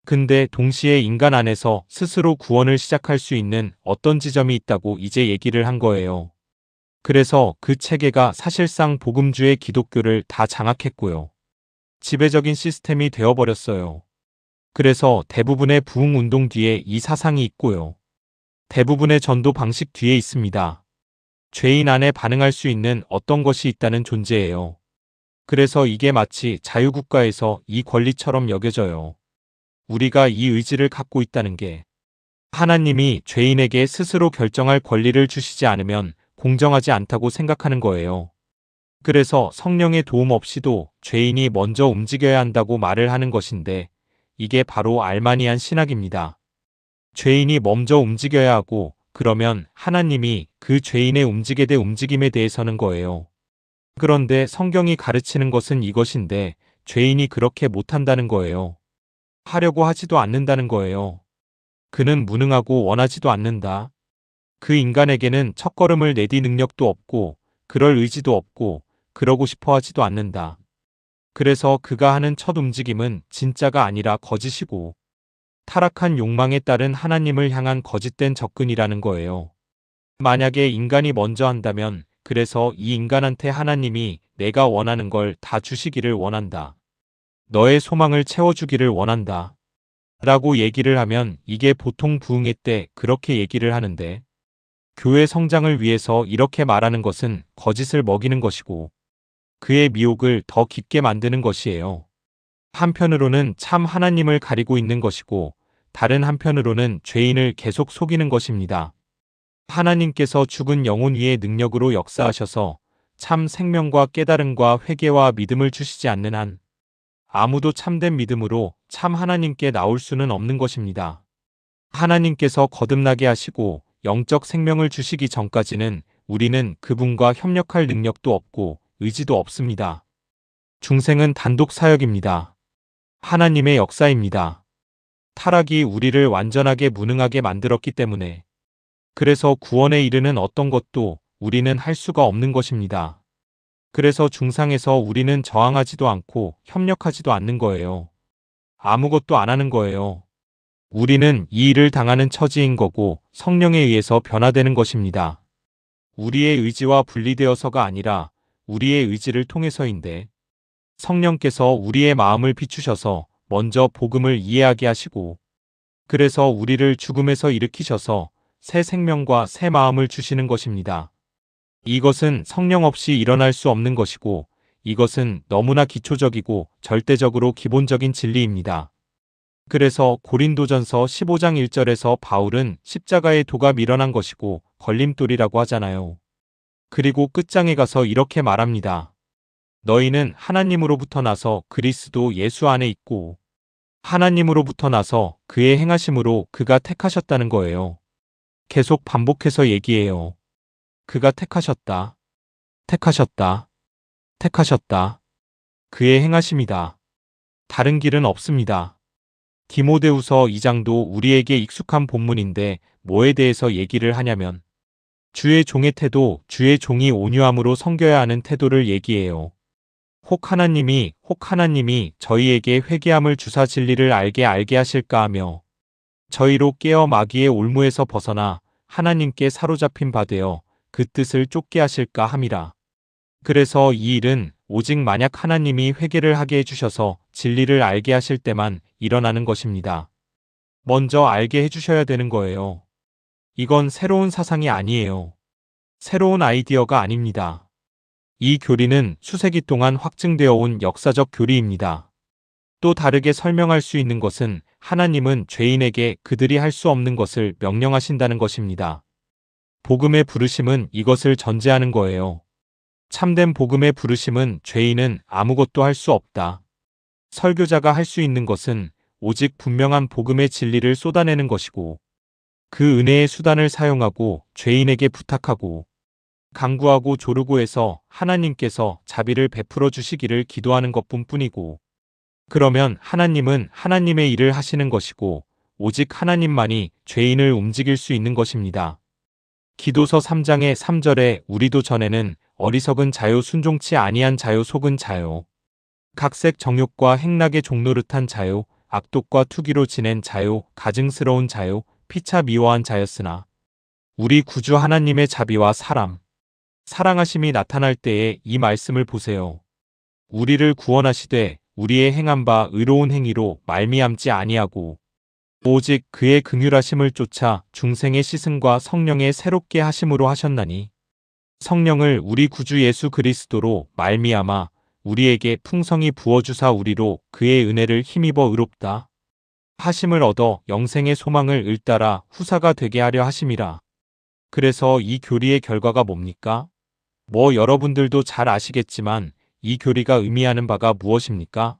근데 동시에 인간 안에서 스스로 구원을 시작할 수 있는 어떤 지점이 있다고 이제 얘기를 한 거예요. 그래서 그 체계가 사실상 복음주의 기독교를 다 장악했고요. 지배적인 시스템이 되어버렸어요. 그래서 대부분의 부흥운동 뒤에 이 사상이 있고요. 대부분의 전도 방식 뒤에 있습니다. 죄인 안에 반응할 수 있는 어떤 것이 있다는 존재예요. 그래서 이게 마치 자유국가에서 이 권리처럼 여겨져요. 우리가 이 의지를 갖고 있다는 게 하나님이 죄인에게 스스로 결정할 권리를 주시지 않으면 공정하지 않다고 생각하는 거예요. 그래서 성령의 도움 없이도 죄인이 먼저 움직여야 한다고 말을 하는 것인데 이게 바로 알마니안 신학입니다. 죄인이 먼저 움직여야 하고 그러면 하나님이 그 죄인의 움직이게 될 움직임에 대해서는 거예요. 그런데 성경이 가르치는 것은 이것인데 죄인이 그렇게 못한다는 거예요. 하려고 하지도 않는다는 거예요. 그는 무능하고 원하지도 않는다. 그 인간에게는 첫걸음을 내딜 능력도 없고 그럴 의지도 없고 그러고 싶어 하지도 않는다. 그래서 그가 하는 첫 움직임은 진짜가 아니라 거짓이고 타락한 욕망에 따른 하나님을 향한 거짓된 접근이라는 거예요. 만약에 인간이 먼저 한다면 그래서 이 인간한테 하나님이 내가 원하는 걸 다 주시기를 원한다. 너의 소망을 채워주기를 원한다. 라고 얘기를 하면 이게 보통 부흥회 때 그렇게 얘기를 하는데 교회 성장을 위해서 이렇게 말하는 것은 거짓을 먹이는 것이고 그의 미혹을 더 깊게 만드는 것이에요. 한편으로는 참 하나님을 가리고 있는 것이고 다른 한편으로는 죄인을 계속 속이는 것입니다. 하나님께서 죽은 영혼 위에 능력으로 역사하셔서 참 생명과 깨달음과 회개와 믿음을 주시지 않는 한 아무도 참된 믿음으로 참 하나님께 나올 수는 없는 것입니다. 하나님께서 거듭나게 하시고 영적 생명을 주시기 전까지는 우리는 그분과 협력할 능력도 없고 의지도 없습니다. 중생은 단독 사역입니다. 하나님의 역사입니다. 타락이 우리를 완전하게 무능하게 만들었기 때문에 그래서 구원에 이르는 어떤 것도 우리는 할 수가 없는 것입니다. 그래서 중상에서 우리는 저항하지도 않고 협력하지도 않는 거예요. 아무것도 안 하는 거예요. 우리는 이 일을 당하는 처지인 거고 성령에 의해서 변화되는 것입니다. 우리의 의지와 분리되어서가 아니라 우리의 의지를 통해서인데 성령께서 우리의 마음을 비추셔서 먼저 복음을 이해하게 하시고 그래서 우리를 죽음에서 일으키셔서 새 생명과 새 마음을 주시는 것입니다. 이것은 성령 없이 일어날 수 없는 것이고 이것은 너무나 기초적이고 절대적으로 기본적인 진리입니다. 그래서 고린도전서 15장 1절에서 바울은 십자가의 도가 밀어난 것이고 걸림돌이라고 하잖아요. 그리고 끝장에 가서 이렇게 말합니다. 너희는 하나님으로부터 나서 그리스도 예수 안에 있고 하나님으로부터 나서 그의 행하심으로 그가 택하셨다는 거예요. 계속 반복해서 얘기해요. 그가 택하셨다. 택하셨다. 택하셨다. 그의 행하심이다. 다른 길은 없습니다. 디모데후서 2장도 우리에게 익숙한 본문인데 뭐에 대해서 얘기를 하냐면 주의 종의 태도, 주의 종이 온유함으로 섬겨야 하는 태도를 얘기해요. 혹 하나님이 저희에게 회개함을 주사 진리를 알게 하실까 하며 저희로 깨어 마귀의 올무에서 벗어나 하나님께 사로잡힌 바 되어 그 뜻을 쫓게 하실까 함이라. 그래서 이 일은 오직 만약 하나님이 회개를 하게 해주셔서 진리를 알게 하실 때만 일어나는 것입니다. 먼저 알게 해주셔야 되는 거예요. 이건 새로운 사상이 아니에요. 새로운 아이디어가 아닙니다. 이 교리는 수세기 동안 확증되어 온 역사적 교리입니다. 또 다르게 설명할 수 있는 것은 하나님은 죄인에게 그들이 할 수 없는 것을 명령하신다는 것입니다. 복음의 부르심은 이것을 전제하는 거예요. 참된 복음의 부르심은 죄인은 아무것도 할 수 없다. 설교자가 할 수 있는 것은 오직 분명한 복음의 진리를 쏟아내는 것이고 그 은혜의 수단을 사용하고 죄인에게 부탁하고 간구하고 조르고 해서 하나님께서 자비를 베풀어 주시기를 기도하는 것뿐이고 그러면 하나님은 하나님의 일을 하시는 것이고 오직 하나님만이 죄인을 움직일 수 있는 것입니다. 기도서 3장의 3절에 우리도 전에는 어리석은 자요 순종치 아니한 자요 속은 자요 각색 정욕과 행락의 종노릇한 자요 악독과 투기로 지낸 자요 가증스러운 자요 피차 미워한 자였으나 우리 구주 하나님의 자비와 사랑하심이 나타날 때에 이 말씀을 보세요. 우리를 구원하시되 우리의 행한 바 의로운 행위로 말미암지 아니하고 오직 그의 긍휼하심을 쫓아 중생의 시승과 성령의 새롭게 하심으로 하셨나니 성령을 우리 구주 예수 그리스도로 말미암아 우리에게 풍성히 부어주사 우리로 그의 은혜를 힘입어 의롭다 하심을 얻어 영생의 소망을 을따라 후사가 되게 하려 하심이라. 그래서 이 교리의 결과가 뭡니까? 여러분들도 잘 아시겠지만 이 교리가 의미하는 바가 무엇입니까?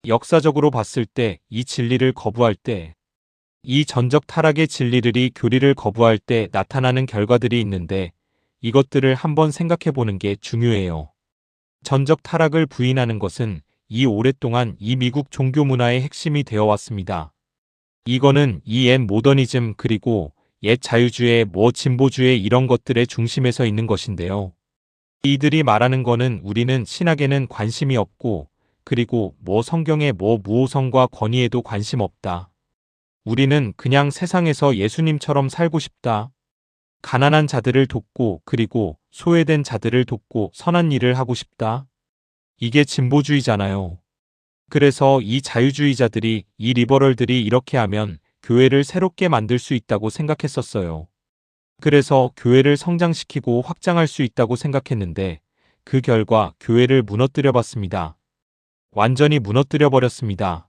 역사적으로 봤을 때 이 진리를 거부할 때, 이 전적 타락의 진리들이 교리를 거부할 때 나타나는 결과들이 있는데 이것들을 한번 생각해 보는 게 중요해요. 전적 타락을 부인하는 것은 이 오랫동안 이 미국 종교 문화의 핵심이 되어 왔습니다. 이거는 이 옛 모더니즘 그리고 옛 자유주의 진보주의 이런 것들의 중심에 서 있는 것인데요. 이들이 말하는 거는 우리는 신학에는 관심이 없고 그리고 성경의 무오성과 권위에도 관심 없다. 우리는 그냥 세상에서 예수님처럼 살고 싶다. 가난한 자들을 돕고 그리고 소외된 자들을 돕고 선한 일을 하고 싶다. 이게 진보주의잖아요. 그래서 이 자유주의자들이 이 리버럴들이 이렇게 하면 교회를 새롭게 만들 수 있다고 생각했었어요. 그래서 교회를 성장시키고 확장할 수 있다고 생각했는데 그 결과 교회를 무너뜨려 봤습니다. 완전히 무너뜨려 버렸습니다.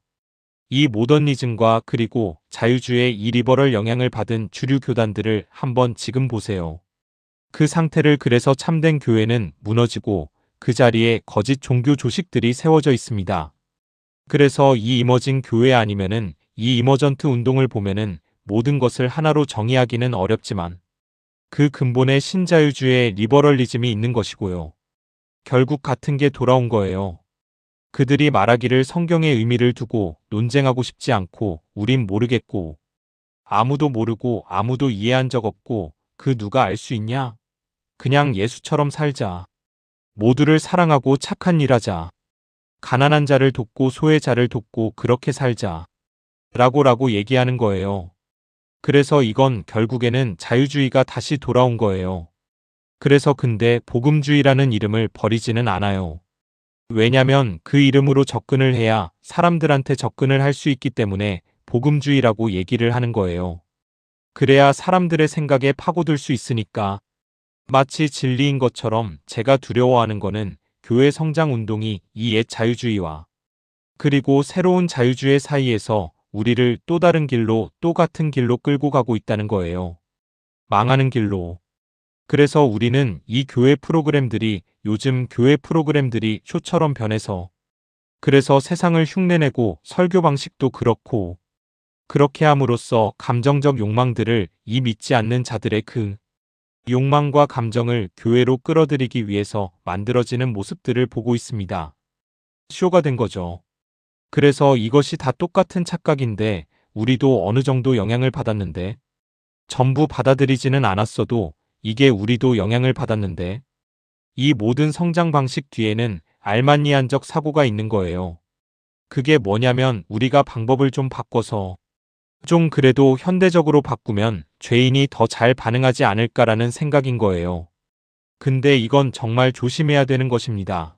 이 모더니즘과 그리고 자유주의의 이 리버럴 영향을 받은 주류 교단들을 한번 지금 보세요. 그 상태를 그래서 참된 교회는 무너지고 그 자리에 거짓 종교 조직들이 세워져 있습니다. 그래서 이 이머징 교회 아니면은 이 이머전트 운동을 보면은 모든 것을 하나로 정의하기는 어렵지만 그 근본에 신자유주의의 리버럴리즘이 있는 것이고요. 결국 같은 게 돌아온 거예요. 그들이 말하기를 성경의 의미를 두고 논쟁하고 싶지 않고 우린 모르겠고 아무도 모르고 아무도 이해한 적 없고 그 누가 알 수 있냐? 그냥 예수처럼 살자. 모두를 사랑하고 착한 일하자. 가난한 자를 돕고 소외자를 돕고 그렇게 살자. 라고 얘기하는 거예요. 그래서 이건 결국에는 자유주의가 다시 돌아온 거예요. 그래서 근데 복음주의라는 이름을 버리지는 않아요. 왜냐면 그 이름으로 접근을 해야 사람들한테 접근을 할 수 있기 때문에 복음주의라고 얘기를 하는 거예요. 그래야 사람들의 생각에 파고들 수 있으니까. 마치 진리인 것처럼 제가 두려워하는 거는 교회 성장 운동이 이 옛 자유주의와 그리고 새로운 자유주의 사이에서 우리를 또 다른 길로 또 같은 길로 끌고 가고 있다는 거예요. 망하는 길로. 그래서 우리는 이 교회 프로그램들이 요즘 교회 프로그램들이 쇼처럼 변해서 그래서 세상을 흉내내고 설교 방식도 그렇고 그렇게 함으로써 감정적 욕망들을 이 믿지 않는 자들의 그 욕망과 감정을 교회로 끌어들이기 위해서 만들어지는 모습들을 보고 있습니다. 쇼가 된 거죠. 그래서 이것이 다 똑같은 착각인데 우리도 어느 정도 영향을 받았는데 전부 받아들이지는 않았어도 이게 우리도 영향을 받았는데 이 모든 성장 방식 뒤에는 알마니안적 사고가 있는 거예요. 그게 뭐냐면 우리가 방법을 좀 바꿔서 좀 그래도 현대적으로 바꾸면 죄인이 더 잘 반응하지 않을까라는 생각인 거예요. 근데 이건 정말 조심해야 되는 것입니다.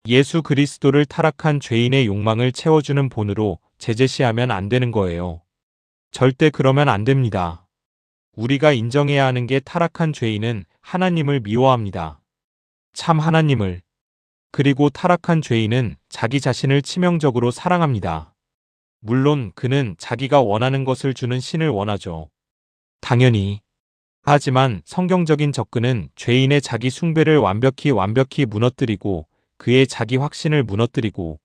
예수 그리스도를 타락한 죄인의 욕망을 채워주는 본으로 제시하면 안 되는 거예요. 절대 그러면 안 됩니다. 우리가 인정해야 하는 게 타락한 죄인은 하나님을 미워합니다. 참 하나님을. 그리고 타락한 죄인은 자기 자신을 치명적으로 사랑합니다. 물론 그는 자기가 원하는 것을 주는 신을 원하죠. 당연히. 하지만 성경적인 접근은 죄인의 자기 숭배를 완벽히 무너뜨리고 그의 자기 확신을 무너뜨리고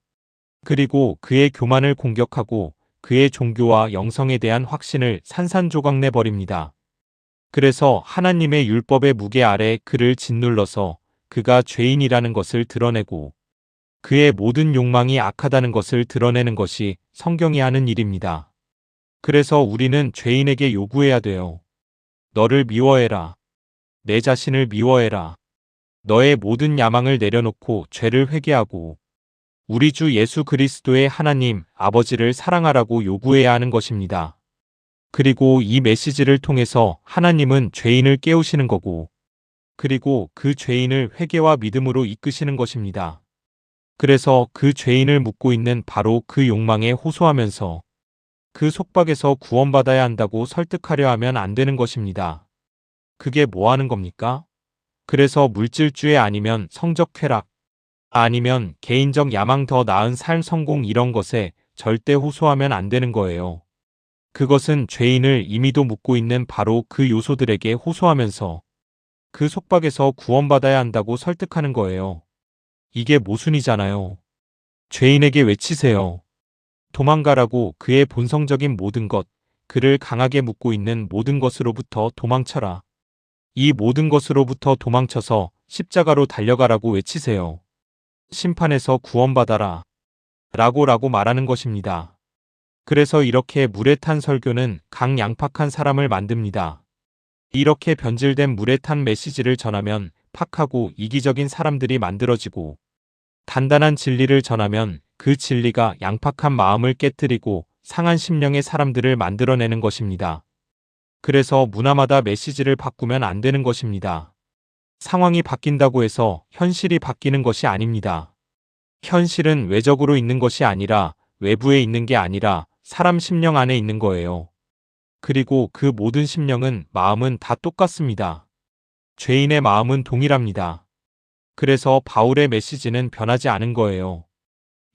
그리고 그의 교만을 공격하고 그의 종교와 영성에 대한 확신을 산산조각 내버립니다. 그래서 하나님의 율법의 무게 아래 그를 짓눌러서 그가 죄인이라는 것을 드러내고 그의 모든 욕망이 악하다는 것을 드러내는 것이 성경이 하는 일입니다. 그래서 우리는 죄인에게 요구해야 돼요. 너를 미워해라. 내 자신을 미워해라. 너의 모든 야망을 내려놓고 죄를 회개하고 우리 주 예수 그리스도의 하나님 아버지를 사랑하라고 요구해야 하는 것입니다. 그리고 이 메시지를 통해서 하나님은 죄인을 깨우시는 거고 그리고 그 죄인을 회개와 믿음으로 이끄시는 것입니다. 그래서 그 죄인을 묻고 있는 바로 그 욕망에 호소하면서 그 속박에서 구원받아야 한다고 설득하려 하면 안 되는 것입니다. 그게 뭐 하는 겁니까? 그래서 물질주의 아니면 성적 쾌락, 아니면 개인적 야망 더 나은 삶 성공 이런 것에 절대 호소하면 안 되는 거예요. 그것은 죄인을 임의도 묻고 있는 바로 그 요소들에게 호소하면서 그 속박에서 구원받아야 한다고 설득하는 거예요. 이게 모순이잖아요. 죄인에게 외치세요. 도망가라고 그의 본성적인 모든 것, 그를 강하게 묶고 있는 모든 것으로부터 도망쳐라. 이 모든 것으로부터 도망쳐서 십자가로 달려가라고 외치세요. 심판에서 구원받아라. 라고 말하는 것입니다. 그래서 이렇게 물에 탄 설교는 강양팍한 사람을 만듭니다. 이렇게 변질된 물에 탄 메시지를 전하면 팍하고 이기적인 사람들이 만들어지고 단단한 진리를 전하면 그 진리가 양팍한 마음을 깨뜨리고 상한 심령의 사람들을 만들어내는 것입니다. 그래서 문화마다 메시지를 바꾸면 안 되는 것입니다. 상황이 바뀐다고 해서 현실이 바뀌는 것이 아닙니다. 현실은 외적으로 있는 것이 아니라 외부에 있는 게 아니라 사람 심령 안에 있는 거예요. 그리고 그 모든 심령은 마음은 다 똑같습니다. 죄인의 마음은 동일합니다. 그래서 바울의 메시지는 변하지 않은 거예요.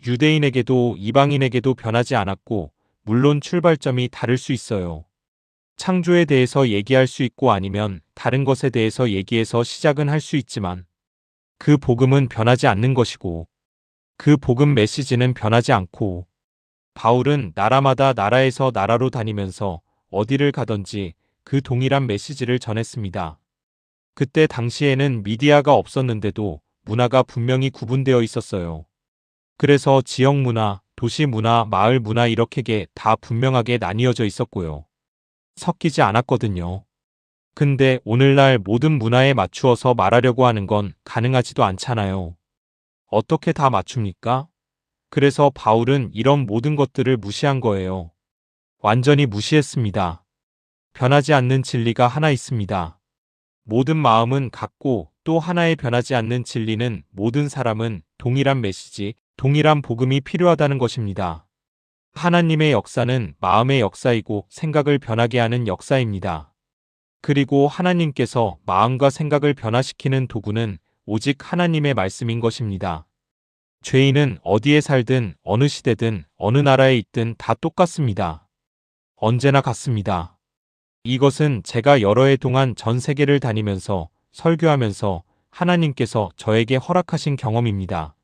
유대인에게도 이방인에게도 변하지 않았고 물론 출발점이 다를 수 있어요. 창조에 대해서 얘기할 수 있고 아니면 다른 것에 대해서 얘기해서 시작은 할 수 있지만 그 복음은 변하지 않는 것이고 그 복음 메시지는 변하지 않고 바울은 나라마다 나라에서 나라로 다니면서 어디를 가든지 그 동일한 메시지를 전했습니다. 그때 당시에는 미디어가 없었는데도 문화가 분명히 구분되어 있었어요. 그래서 지역 문화, 도시 문화, 마을 문화 이렇게 다 분명하게 나뉘어져 있었고요. 섞이지 않았거든요. 근데 오늘날 모든 문화에 맞추어서 말하려고 하는 건 가능하지도 않잖아요. 어떻게 다 맞춥니까? 그래서 바울은 이런 모든 것들을 무시한 거예요. 완전히 무시했습니다. 변하지 않는 진리가 하나 있습니다. 모든 마음은 같고 또 하나의 변하지 않는 진리는 모든 사람은 동일한 메시지, 동일한 복음이 필요하다는 것입니다. 하나님의 역사는 마음의 역사이고 생각을 변하게 하는 역사입니다. 그리고 하나님께서 마음과 생각을 변화시키는 도구는 오직 하나님의 말씀인 것입니다. 죄인은 어디에 살든 어느 시대든 어느 나라에 있든 다 똑같습니다. 언제나 같습니다. 이것은 제가 여러 해 동안 전 세계를 다니면서 설교하면서 하나님께서 저에게 허락하신 경험입니다.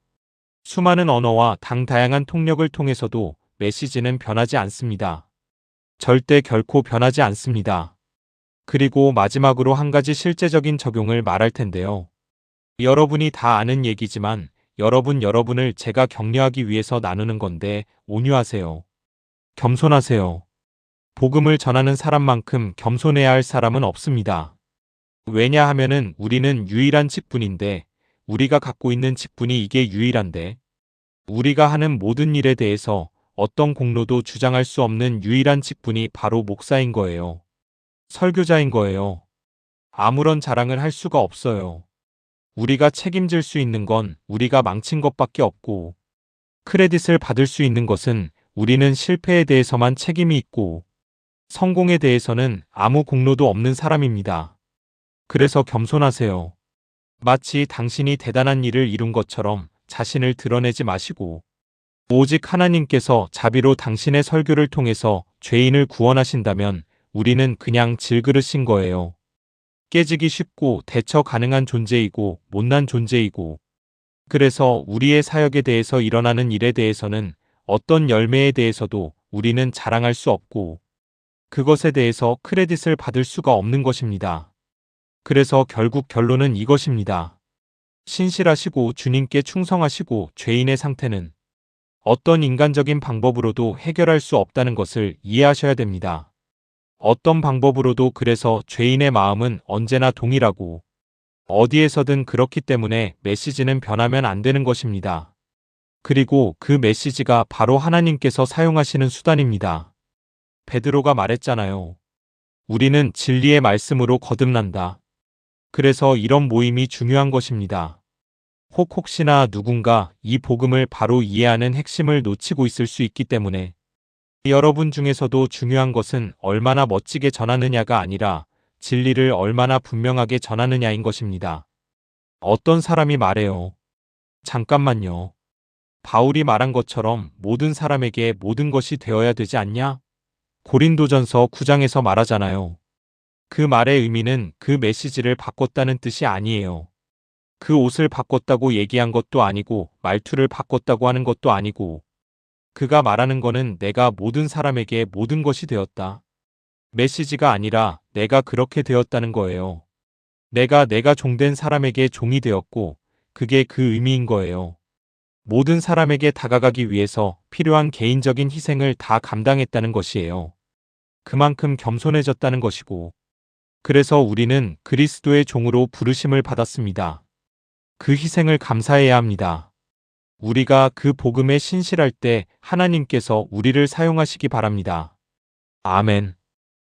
수많은 언어와 다양한 통역을 통해서도 메시지는 변하지 않습니다. 절대 결코 변하지 않습니다. 그리고 마지막으로 한 가지 실제적인 적용을 말할 텐데요. 여러분이 다 아는 얘기지만 여러분을 제가 격려하기 위해서 나누는 건데 온유하세요. 겸손하세요. 복음을 전하는 사람만큼 겸손해야 할 사람은 없습니다. 왜냐하면은 우리는 유일한 직분인데 우리가 갖고 있는 직분이 이게 유일한데 우리가 하는 모든 일에 대해서 어떤 공로도 주장할 수 없는 유일한 직분이 바로 목사인 거예요. 설교자인 거예요. 아무런 자랑을 할 수가 없어요. 우리가 책임질 수 있는 건 우리가 망친 것밖에 없고 크레딧을 받을 수 있는 것은 우리는 실패에 대해서만 책임이 있고 성공에 대해서는 아무 공로도 없는 사람입니다. 그래서 겸손하세요. 마치 당신이 대단한 일을 이룬 것처럼 자신을 드러내지 마시고 오직 하나님께서 자비로 당신의 설교를 통해서 죄인을 구원하신다면 우리는 그냥 질그릇인 거예요. 깨지기 쉽고 대처 가능한 존재이고 못난 존재이고 그래서 우리의 사역에 대해서 일어나는 일에 대해서는 어떤 열매에 대해서도 우리는 자랑할 수 없고 그것에 대해서 크레딧을 받을 수가 없는 것입니다. 그래서 결국 결론은 이것입니다. 신실하시고 주님께 충성하시고 죄인의 상태는 어떤 인간적인 방법으로도 해결할 수 없다는 것을 이해하셔야 됩니다. 어떤 방법으로도 그래서 죄인의 마음은 언제나 동일하고 어디에서든 그렇기 때문에 메시지는 변하면 안 되는 것입니다. 그리고 그 메시지가 바로 하나님께서 사용하시는 수단입니다. 베드로가 말했잖아요. 우리는 진리의 말씀으로 거듭난다. 그래서 이런 모임이 중요한 것입니다. 혹시나 누군가 이 복음을 바로 이해하는 핵심을 놓치고 있을 수 있기 때문에 여러분 중에서도 중요한 것은 얼마나 멋지게 전하느냐가 아니라 진리를 얼마나 분명하게 전하느냐인 것입니다. 어떤 사람이 말해요. 잠깐만요. 바울이 말한 것처럼 모든 사람에게 모든 것이 되어야 되지 않냐? 고린도전서 9장에서 말하잖아요. 그 말의 의미는 그 메시지를 바꿨다는 뜻이 아니에요. 그 옷을 바꿨다고 얘기한 것도 아니고 말투를 바꿨다고 하는 것도 아니고 그가 말하는 거는 내가 모든 사람에게 모든 것이 되었다. 메시지가 아니라 내가 그렇게 되었다는 거예요. 내가 종된 사람에게 종이 되었고 그게 그 의미인 거예요. 모든 사람에게 다가가기 위해서 필요한 개인적인 희생을 다 감당했다는 것이에요. 그만큼 겸손해졌다는 것이고 그래서 우리는 그리스도의 종으로 부르심을 받았습니다. 그 희생을 감사해야 합니다. 우리가 그 복음에 신실할 때 하나님께서 우리를 사용하시기 바랍니다. 아멘.